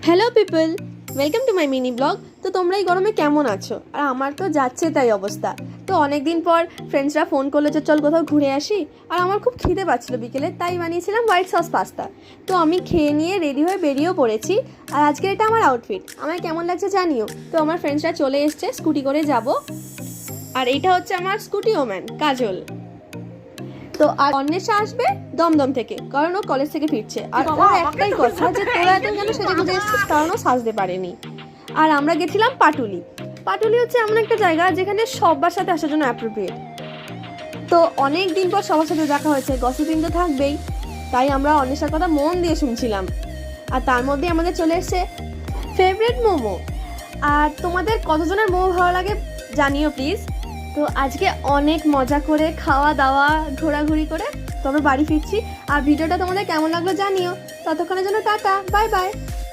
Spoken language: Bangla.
Hello people, welcome to my mini blog. তো তোমরা এই গরমে কেমন আছো? আর আমার তো যাচ্ছে তাই অবস্থা। তো অনেকদিন পর ফ্রেন্ডসরা ফোন করলো যে চল কোথাও ঘুরে আসি। আর আমার খুব খিদে পাচ্ছিলো বিকেলে, তাই বানিয়েছিলাম হোয়াইট সস পাস্তা। তো আমি খেয়ে নিয়ে রেডি হয়ে বেরিয়েও পড়েছি। আর আজকে এটা আমার আউটফিট, আমার কেমন লাগছে জানিও। তো আমার ফ্রেন্ডসরা চলে এসছে, স্কুটি করে যাব। আর এইটা হচ্ছে আমার স্কুটি ওম্যান কাজল। তো আর অন্বেষা আসবে দমদম থেকে, কারণ ও কলেজ থেকে ফিরছে। আর ওর একটাই কথা যে তোরা এত কেন সেজে গুজে এসেছিস, কারণ ও সাজতে পারেনি। আর আমরা গেছিলাম পাটুলি। পাটুলি হচ্ছে এমন একটা জায়গা যেখানে সবার সাথে আসার জন্য অ্যাপ্রোপ্রিয়েট। তো অনেক দিন পর সবার সাথে দেখা হয়েছে, গসিপিং তো থাকবেই, তাই আমরা অন্বেষার কথা মন দিয়ে শুনছিলাম। আর তার মধ্যে আমাদের চলে এসছে ফেভারিট মোমো। আর তোমাদের কতজনের মোমো ভালো লাগে জানিও প্লিজ। তো আজকে অনেক মজা করে খাওয়া দাওয়া ঘোরাঘুরি করে তবে বাড়ি ফিরছি। আর ভিডিওটা তোমাদের কেমন লাগলো জানিও। ততক্ষণের জন্য টাটা, বাই বাই।